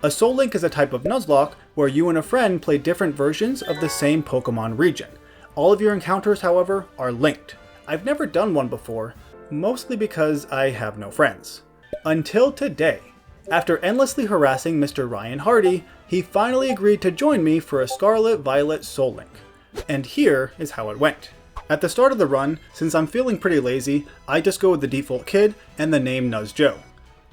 A Soulink is a type of Nuzlocke where you and a friend play different versions of the same Pokemon region. All of your encounters, however, are linked. I've never done one before, mostly because I have no friends. Until today. After endlessly harassing Mr. Ryan Hardy, he finally agreed to join me for a Scarlet Violet Soulink. And here is how it went. At the start of the run, since I'm feeling pretty lazy, I just go with the default kid and the name Nuzjoe.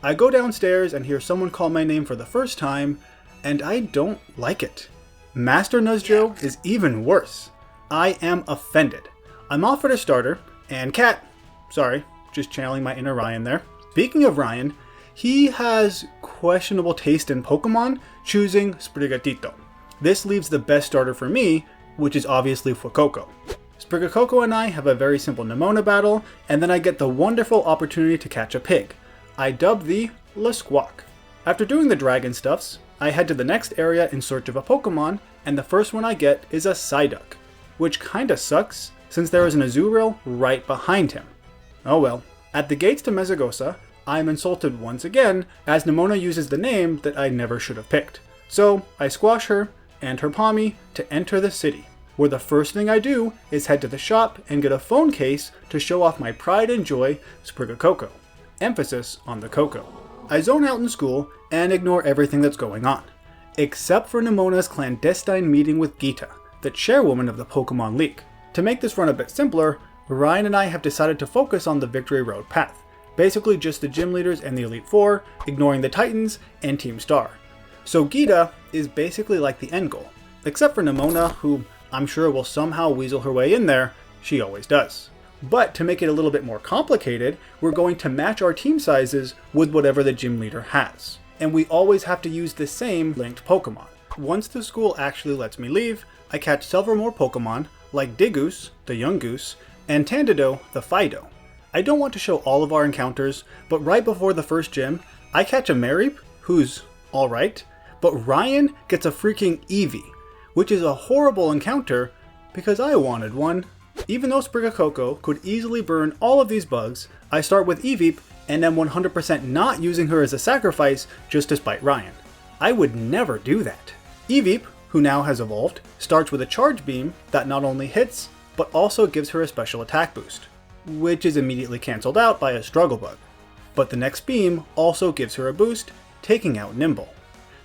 I go downstairs and hear someone call my name for the first time, and I don't like it. Master Nuzjoe is even worse. I am offended. I'm offered a starter, and Cat, sorry, just channeling my inner Ryan there. Speaking of Ryan, he has questionable taste in Pokemon, choosing Sprigatito. This leaves the best starter for me, which is obviously Fuecoco. Sprigatito and I have a very simple Nemona battle, and then I get the wonderful opportunity to catch a pig. I dub the Squawk. After doing the dragon stuffs, I head to the next area in search of a Pokemon, and the first one I get is a Psyduck, which kinda sucks since there is an Azurill right behind him. Oh well. At the gates to Mesagosa, I am insulted once again as Nemona uses the name that I never should have picked. So I squash her and her Pommy to enter the city, where the first thing I do is head to the shop and get a phone case to show off my pride and joy, Sprigatito. Emphasis on the Coco. I zone out in school and ignore everything that's going on, except for Nemona's clandestine meeting with Geeta, the chairwoman of the Pokemon League. To make this run a bit simpler, Ryan and I have decided to focus on the Victory Road path. Basically just the gym leaders and the Elite Four, ignoring the Titans and Team Star. So Geeta is basically like the end goal, except for Nemona, who I'm sure will somehow weasel her way in there, she always does. But to make it a little bit more complicated, we're going to match our team sizes with whatever the gym leader has. And we always have to use the same linked Pokemon. Once the school actually lets me leave, I catch several more Pokemon, like Digoose, the young goose, and Tandido, the Fido. I don't want to show all of our encounters, but right before the first gym, I catch a Mareep, who's alright, but Ryan gets a freaking Eevee, which is a horrible encounter because I wanted one. Even though Sprigatito could easily burn all of these bugs, I start with Eevee and am 100% not using her as a sacrifice just to spite Ryan. I would never do that. Eevee, who now has evolved, starts with a Charge Beam that not only hits, but also gives her a special attack boost, which is immediately cancelled out by a Struggle Bug. But the next beam also gives her a boost, taking out Nimble.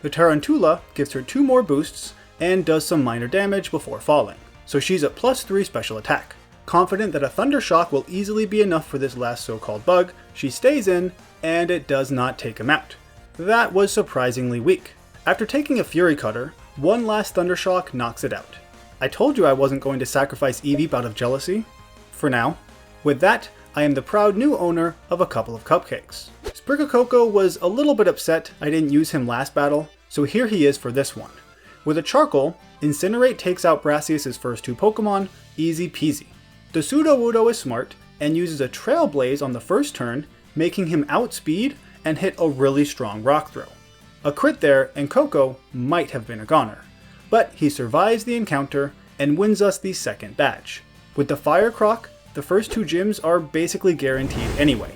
The Tarantula gives her 2 more boosts and does some minor damage before falling, so she's at +3 special attack. Confident that a Thunder Shock will easily be enough for this last so-called bug, she stays in, and it does not take him out. That was surprisingly weak. After taking a Fury Cutter, one last Thunder Shock knocks it out. I told you I wasn't going to sacrifice Eevee out of jealousy. For now. With that, I am the proud new owner of a couple of cupcakes. Sprigatito was a little bit upset I didn't use him last battle, so here he is for this one. With a Charcoal, Incinerate takes out Brassius' first 2 Pokemon, easy peasy. The Sudowoodo is smart and uses a Trail Blaze on the first turn, making him outspeed and hit a really strong Rock Throw. A crit there and Coco might have been a goner, but he survives the encounter and wins us the second badge. With the Fire Croc, the first 2 gyms are basically guaranteed anyway.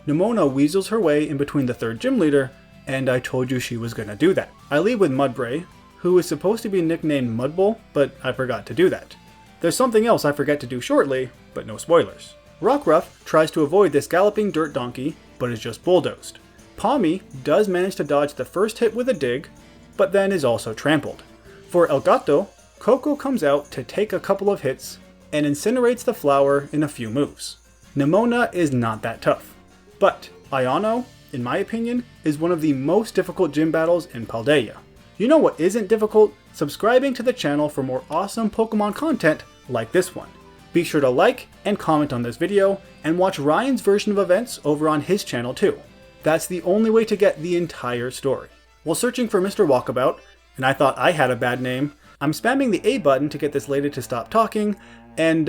Nemona weasels her way in between the 3rd gym leader, and I told you she was gonna do that. I lead with Mudbray, who is supposed to be nicknamed Mudbull, but I forgot to do that. There's something else I forget to do shortly, but no spoilers. Rockruff tries to avoid this galloping dirt donkey, but is just bulldozed. Pommy does manage to dodge the first hit with a dig, but then is also trampled. For El Gato, Coco comes out to take a couple of hits, and incinerates the flower in a few moves. Nemona is not that tough, but Iono, in my opinion, is one of the most difficult gym battles in Paldea. You know what isn't difficult? Subscribing to the channel for more awesome Pokemon content like this one. Be sure to like and comment on this video, and watch Ryan's version of events over on his channel too. That's the only way to get the entire story. While searching for Mr. Walkabout, and I thought I had a bad name, I'm spamming the A button to get this lady to stop talking, and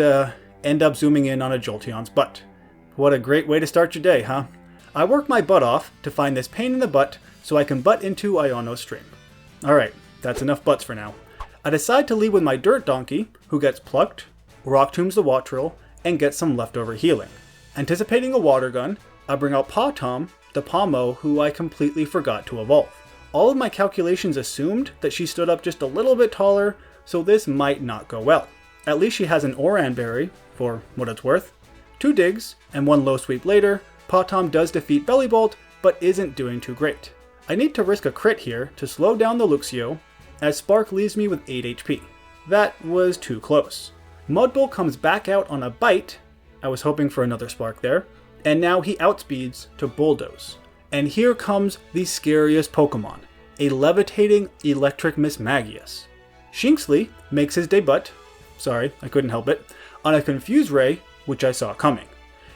end up zooming in on a Jolteon's butt. What a great way to start your day, huh? I work my butt off to find this pain in the butt so I can butt into Iono's stream. Alright, that's enough butts for now. I decide to lead with my Dirt Donkey, who gets plucked, Rock Tombs the Wattrel, and gets some leftover healing. Anticipating a Water Gun, I bring out Paw Tom, the Pawmo who I completely forgot to evolve. All of my calculations assumed that she stood up just a little bit taller, so this might not go well. At least she has an Oran Berry, for what it's worth. 2 digs, and 1 low sweep later, Potom does defeat Bellibolt, but isn't doing too great. I need to risk a crit here to slow down the Luxio, as Spark leaves me with 8 HP. That was too close. Mudbull comes back out on a bite, I was hoping for another Spark there, and now he outspeeds to Bulldoze. And here comes the scariest Pokemon, a levitating electric Mismagius. Shinxley makes his debut, sorry, I couldn't help it, on a Confuse Ray, which I saw coming.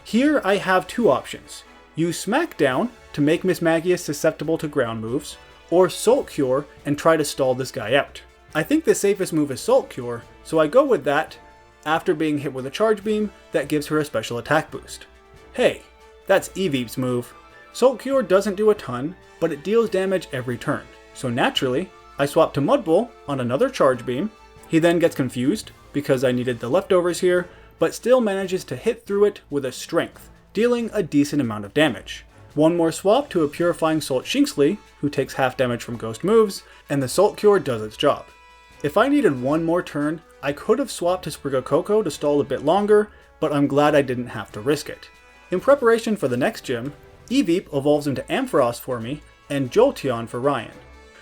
Here I have 2 options. Use Smackdown to make Mismagius susceptible to ground moves, or Salt Cure and try to stall this guy out. I think the safest move is Salt Cure, so I go with that after being hit with a Charge Beam that gives her a special attack boost. Hey, that's Eevee's move. Salt Cure doesn't do a ton, but it deals damage every turn. So naturally, I swap to Mudbull on another Charge Beam. He then gets confused, because I needed the leftovers here, but still manages to hit through it with a Strength, dealing a decent amount of damage. One more swap to a Purifying Salt Shinxley, who takes half damage from ghost moves, and the Salt Cure does its job. If I needed one more turn, I could have swapped to Sprigacoco to stall a bit longer, but I'm glad I didn't have to risk it. In preparation for the next gym, Eevee evolves into Ampharos for me, and Jolteon for Ryan.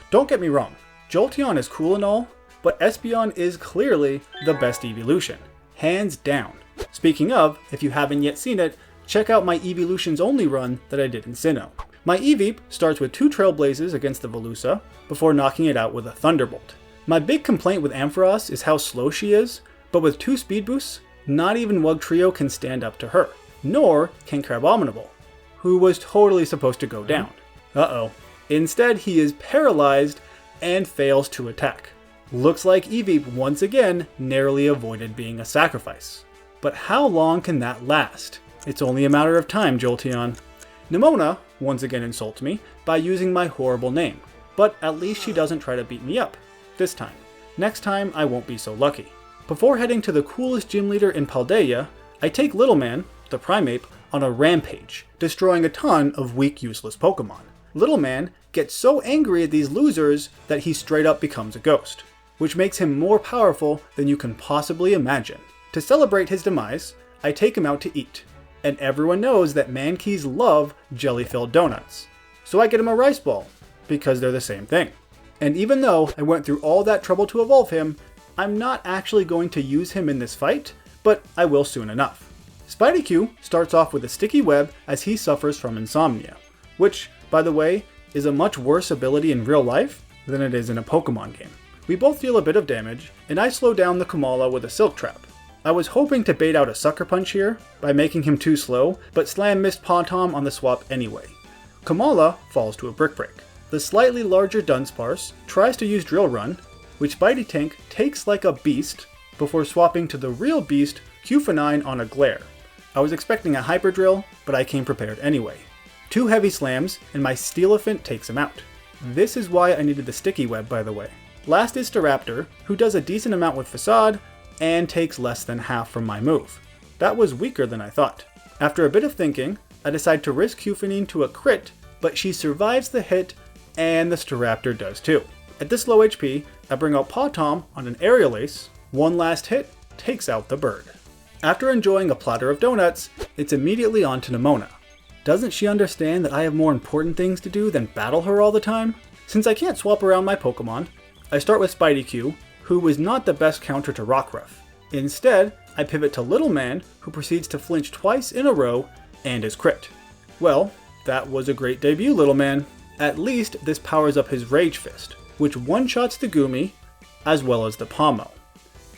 Don't get me wrong, Jolteon is cool and all, but Espeon is clearly the best evolution, hands down. Speaking of, if you haven't yet seen it, check out my Evolutions only run that I did in Sinnoh. My Eevee starts with 2 Trailblazes against the Velusa, before knocking it out with a Thunderbolt. My big complaint with Ampharos is how slow she is, but with 2 speed boosts, not even Wugtrio can stand up to her, nor can Crabominable, who was totally supposed to go down. Uh-oh. Instead, he is paralyzed and fails to attack. Looks like Eevee once again narrowly avoided being a sacrifice. But how long can that last? It's only a matter of time, Jolteon. Nimona once again insults me by using my horrible name, but at least she doesn't try to beat me up. This time. Next time, I won't be so lucky. Before heading to the coolest gym leader in Paldea, I take Little Man, the Primeape, on a rampage, destroying a ton of weak, useless Pokemon. Little Man gets so angry at these losers that he straight up becomes a ghost, which makes him more powerful than you can possibly imagine. To celebrate his demise, I take him out to eat, and everyone knows that Mankeys love jelly-filled donuts. So I get him a rice ball, because they're the same thing. And even though I went through all that trouble to evolve him, I'm not actually going to use him in this fight, but I will soon enough. Spideycue starts off with a sticky web as he suffers from insomnia, which, by the way, is a much worse ability in real life than it is in a Pokemon game. We both deal a bit of damage, and I slow down the Komala with a Silk Trap. I was hoping to bait out a Sucker Punch here by making him too slow, but Slam missed Potom on the swap anyway. Komala falls to a Brick Break. The slightly larger Dunsparce tries to use Drill Run, which Spidey Tank takes like a beast before swapping to the real beast Q-Finine on a Glare. I was expecting a Hyper Drill, but I came prepared anyway. 2 heavy slams, and my Steelephant takes him out. This is why I needed the Sticky Web, by the way. Last is Staraptor, who does a decent amount with Facade, and takes less than half from my move. That was weaker than I thought. After a bit of thinking, I decide to risk Q-Finine to a crit, but she survives the hit, and the Staraptor does too. At this low HP, I bring out Potom on an Aerial Ace. One last hit takes out the bird. After enjoying a platter of donuts, it's immediately on to Nimona. Doesn't she understand that I have more important things to do than battle her all the time? Since I can't swap around my Pokemon, I start with Spideycue, who was not the best counter to Rockruff. Instead, I pivot to Little Man, who proceeds to flinch twice in a row and is crit. Well, that was a great debut, Little Man. At least this powers up his Rage Fist, which one-shots the Goomy, as well as the Pomo.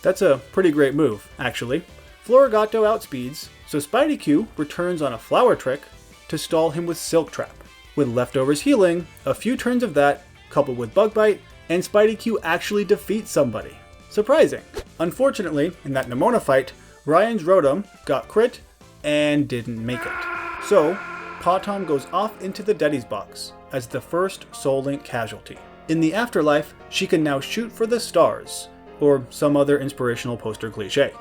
That's a pretty great move, actually. Florigato outspeeds, so Spideycue returns on a Flower Trick to stall him with Silk Trap. With leftovers healing, a few turns of that, coupled with Bug Bite, and Spideycue actually defeats somebody. Surprising. Unfortunately, in that Nimona fight, Ryan's Rotom got crit and didn't make it. So, Potom goes off into the Daddy's box as the first Soulink casualty. In the afterlife, she can now shoot for the stars, or some other inspirational poster cliche.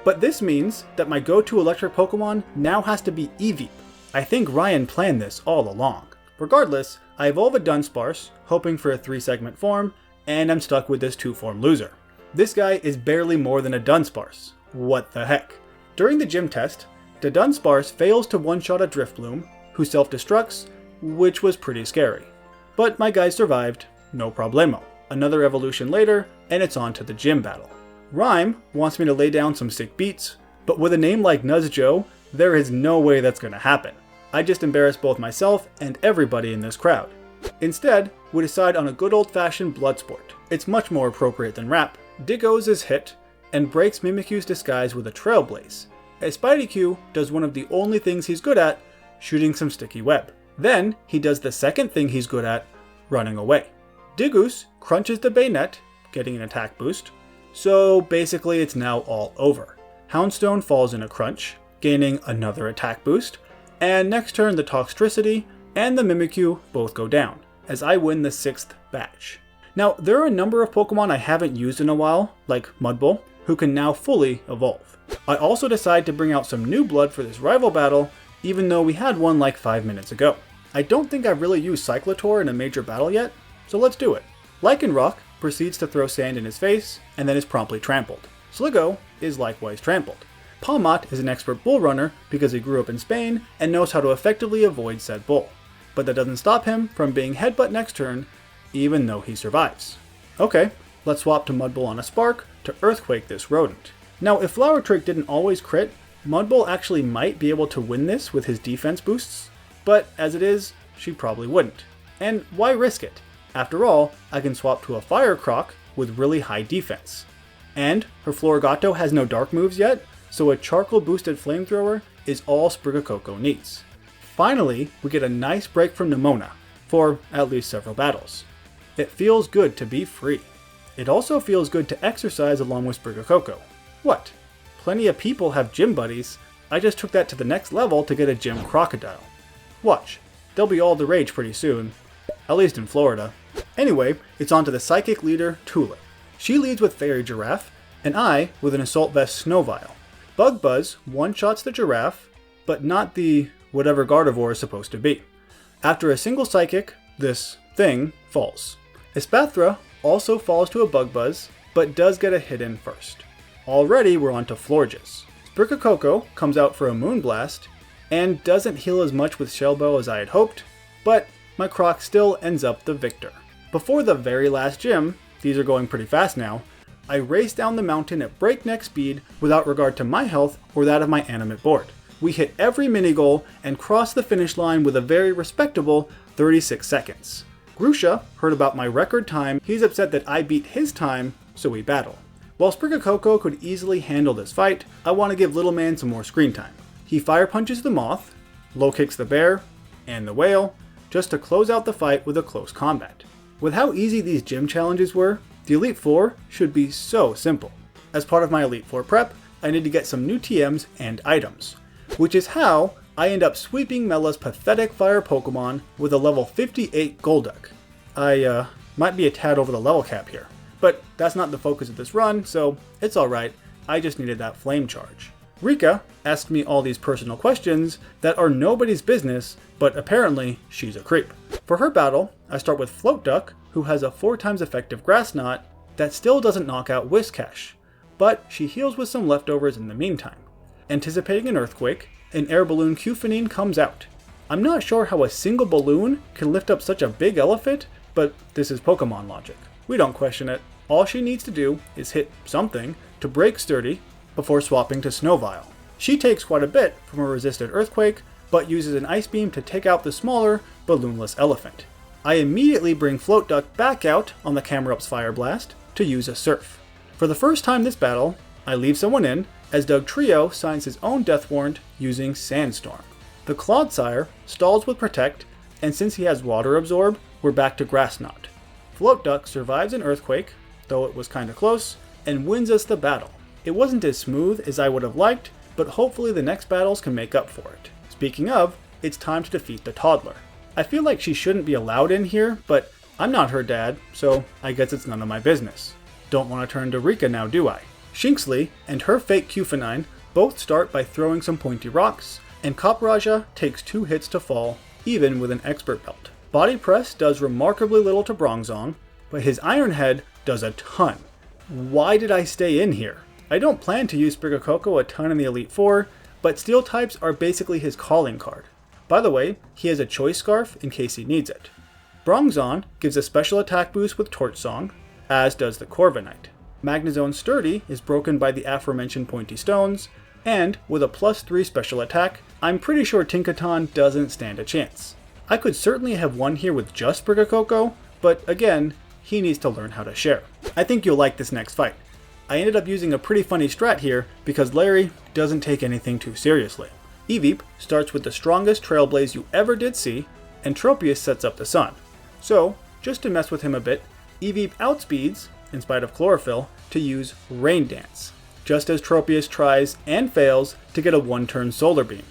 But this means that my go-to electric Pokemon now has to be Eevee. I think Ryan planned this all along. Regardless, I evolve a Dunsparce, hoping for a 3-segment form, and I'm stuck with this 2-form loser. This guy is barely more than a Dunsparce. What the heck? During the gym test, the Dunsparce fails to one-shot a Drifloon, who self-destructs, which was pretty scary. But my guy survived, no problemo. Another evolution later, and it's on to the gym battle. Rhyme wants me to lay down some sick beats, but with a name like Nuzjo, there is no way that's gonna happen. I just embarrass both myself and everybody in this crowd. Instead, we decide on a good old-fashioned blood sport. It's much more appropriate than rap. Diggos is hit, and breaks Mimikyu's disguise with a Trailblaze. As Spideycue does one of the only things he's good at, shooting some sticky web. Then, he does the second thing he's good at, running away. Digoose crunches the Bayonet, getting an attack boost, so basically it's now all over. Houndstone falls in a crunch, gaining another attack boost, and next turn the Toxtricity and the Mimikyu both go down, as I win the 6th batch. Now, there are a number of Pokemon I haven't used in a while, like Mudbull, who can now fully evolve. I also decide to bring out some new blood for this rival battle, even though we had one like 5 minutes ago. I don't think I've really used Cyclotor in a major battle yet, so let's do it. Lycanroc proceeds to throw sand in his face, and then is promptly trampled. Sligo is likewise trampled. Palmot is an expert bull runner because he grew up in Spain and knows how to effectively avoid said bull. But that doesn't stop him from being headbutt next turn, even though he survives. Okay, let's swap to Mudbull on a Spark to Earthquake this rodent. Now, if Flower Trick didn't always crit, Mudbull actually might be able to win this with his defense boosts, but as it is, she probably wouldn't. And why risk it? After all, I can swap to a Fire Croc with really high defense. And her Florigato has no dark moves yet, so a charcoal boosted flamethrower is all Sprigacoco needs. Finally, we get a nice break from Nemona, for at least several battles. It feels good to be free. It also feels good to exercise along with Sprigacoco. What? Plenty of people have gym buddies. I just took that to the next level to get a gym crocodile. Watch, they'll be all the rage pretty soon. At least in Florida. Anyway, it's on to the Psychic leader, Tulip. She leads with Fairy Giraffe, and I with an Assault Vest Snowvile. Bug Buzz one-shots the Giraffe, but not the whatever Gardevoir is supposed to be. After a single Psychic, this thing falls. Espathra also falls to a Bug Buzz, but does get a hit in first. Already we're on to Florges. Sprigacoco comes out for a Moonblast, and doesn't heal as much with Shell Bow as I had hoped, but my Croc still ends up the victor. Before the very last gym, these are going pretty fast now, I race down the mountain at breakneck speed without regard to my health or that of my animate board. We hit every mini goal and cross the finish line with a very respectable 36 seconds. Grusha heard about my record time, he's upset that I beat his time, so we battle. While Sprigacoco could easily handle this fight, I want to give Little Man some more screen time. He fire punches the Moth, low kicks the Bear, and the Whale, just to close out the fight with a close combat. With how easy these gym challenges were, the Elite Four should be so simple. As part of my Elite Four prep, I need to get some new TMs and items, which is how I end up sweeping Mela's pathetic fire Pokemon with a level 58 Golduck. I might be a tad over the level cap here, but that's not the focus of this run, so it's alright, I just needed that flame charge. Rika asked me all these personal questions that are nobody's business, but apparently she's a creep. For her battle, I start with Float Duck, who has a 4 times effective Grass Knot that still doesn't knock out Whiscash, but she heals with some leftovers in the meantime. Anticipating an Earthquake, an Air Balloon Cufanine comes out. I'm not sure how a single balloon can lift up such a big elephant, but this is Pokemon logic. We don't question it. All she needs to do is hit something to break Sturdy before swapping to Snowvile. She takes quite a bit from a resisted Earthquake, but uses an Ice Beam to take out the smaller, balloonless elephant. I immediately bring Float Duck back out on the Camerup's Fire Blast to use a Surf. For the first time this battle, I leave someone in, as Doug Trio signs his own death warrant using Sandstorm. The Clodsire stalls with Protect, and since he has Water Absorb, we're back to Grass Knot. Float Duck survives an Earthquake, though it was kinda close, and wins us the battle. It wasn't as smooth as I would have liked, but hopefully the next battles can make up for it. Speaking of, it's time to defeat the Toddler. I feel like she shouldn't be allowed in here, but I'm not her dad, so I guess it's none of my business. Don't want to turn to Rika now, do I? Shinxley and her fake Cufanine both start by throwing some pointy rocks, and Copraja takes 2 hits to fall, even with an Expert Belt. Body Press does remarkably little to Bronzong, but his Iron Head does a ton. Why did I stay in here? I don't plan to use Sprigatito a ton in the Elite Four, but Steel types are basically his calling card. By the way, he has a Choice Scarf in case he needs it. Bronzong gives a special attack boost with Torch Song, as does the Corviknight. Magnezone Sturdy is broken by the aforementioned Pointy Stones, and with a +3 special attack, I'm pretty sure Tinkaton doesn't stand a chance. I could certainly have won here with just Sprigatito, but again, he needs to learn how to share. I think you'll like this next fight. I ended up using a pretty funny strat here because Larry doesn't take anything too seriously. Eevee starts with the strongest Trail Blaze you ever did see, and Tropius sets up the Sun. So, just to mess with him a bit, Eevee outspeeds, in spite of Chlorophyll, to use Rain Dance, just as Tropius tries and fails to get a 1-turn Solar Beam.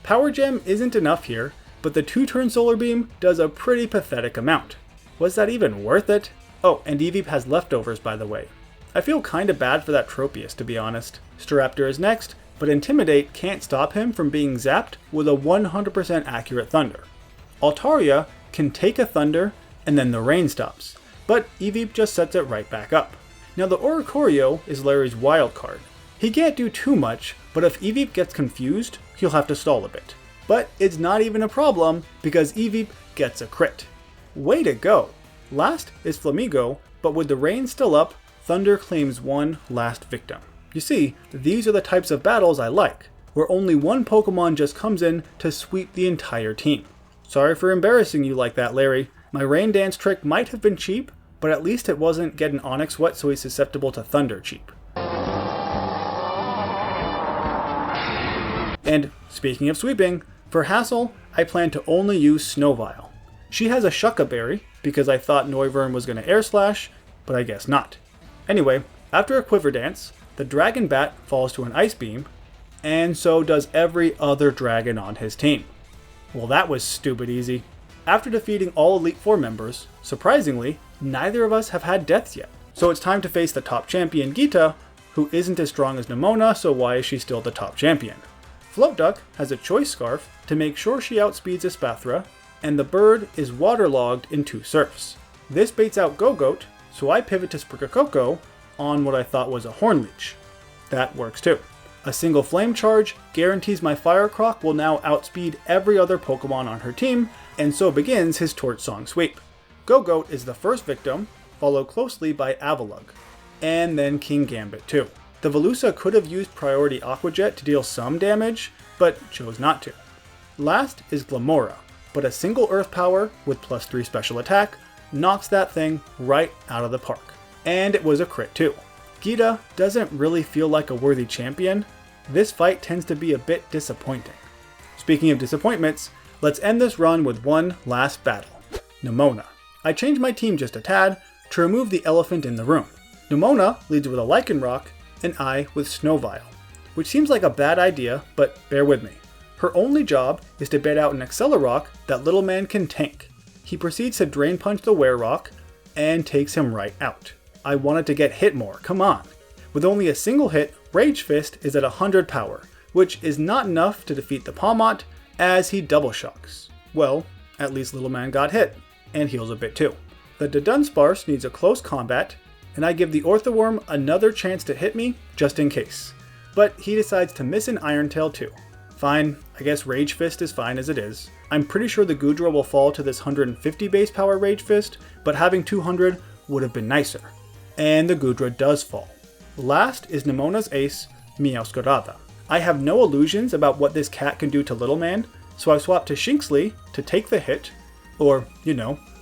Power Gem isn't enough here, but the 2-turn Solar Beam does a pretty pathetic amount. Was that even worth it? Oh, and Eevee has leftovers, by the way. I feel kinda bad for that Tropius, to be honest. Staraptor is next, but Intimidate can't stop him from being zapped with a 100% accurate Thunder. Altaria can take a Thunder, and then the rain stops, but Eevee just sets it right back up. Now the Oricorio is Larry's wild card. He can't do too much, but if Eevee gets confused, he'll have to stall a bit. But it's not even a problem, because Eevee gets a crit. Way to go! Last is Flamigo, but with the rain still up, Thunder claims one last victim. You see, these are the types of battles I like, where only one Pokemon just comes in to sweep the entire team. Sorry for embarrassing you like that, Larry. My Rain Dance trick might have been cheap, but at least it wasn't get an Onix wet so he's susceptible to Thunder cheap. And speaking of sweeping, for Hassel, I plan to only use Snowvile. She has a Shucca Berry, because I thought Noivern was going to Air Slash, but I guess not. Anyway, after a Quiver Dance, the Dragon Bat falls to an Ice Beam, and so does every other dragon on his team. Well, that was stupid easy. After defeating all Elite Four members, surprisingly, neither of us have had deaths yet. So it's time to face the top champion Geeta, who isn't as strong as Nemona, so why is she still the top champion? Float Duck has a Choice Scarf to make sure she outspeeds Espathra, and the bird is waterlogged in 2 surfs. This baits out Gogoat, so I pivot to Sprigatito on what I thought was a Horn Leech. That works too. A single Flame Charge guarantees my Fire Croc will now outspeed every other Pokemon on her team, and so begins his Torch Song sweep. Gogoat is the first victim, followed closely by Avalugg, and then King Gambit too. The Velusa could have used Priority Aqua Jet to deal some damage, but chose not to. Last is Glamora, but a single Earth Power with +3 special attack knocks that thing right out of the park. And it was a crit too. Geeta doesn't really feel like a worthy champion. This fight tends to be a bit disappointing. Speaking of disappointments, let's end this run with one last battle. Nemona. I changed my team just a tad to remove the elephant in the room. Nemona leads with a Lycanroc and I with Snowvile, which seems like a bad idea, but bear with me. Her only job is to bait out an Accelerock that little man can tank. He proceeds to Drain Punch the Wererock and takes him right out. I wanted to get hit more, come on. With only a single hit, Rage Fist is at 100 power, which is not enough to defeat the Pawmot as he double shocks. Well, at least little man got hit, and heals a bit too. The Dunsparce needs a close combat, and I give the Orthworm another chance to hit me just in case. But he decides to miss an Iron Tail too. Fine, I guess Rage Fist is fine as it is. I'm pretty sure the Goodra will fall to this 150 base power Rage Fist, but having 200 would have been nicer. And the Goodra does fall. Last is Nemona's ace, Meowscarada. I have no illusions about what this cat can do to little man, so I swap to Shinxley to take the hit, or,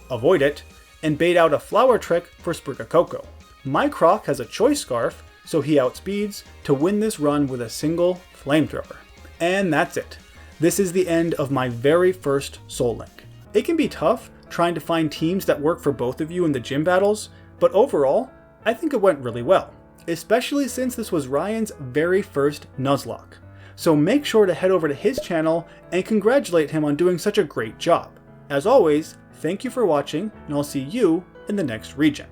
avoid it, and bait out a Flower Trick for Sprigatito. My Croc has a Choice Scarf, so he outspeeds to win this run with a single Flamethrower. And that's it. This is the end of my very first Soulink. It can be tough trying to find teams that work for both of you in the gym battles, but overall, I think it went really well, especially since this was Ryan's very first Nuzlocke. So make sure to head over to his channel and congratulate him on doing such a great job. As always, thank you for watching, and I'll see you in the next region.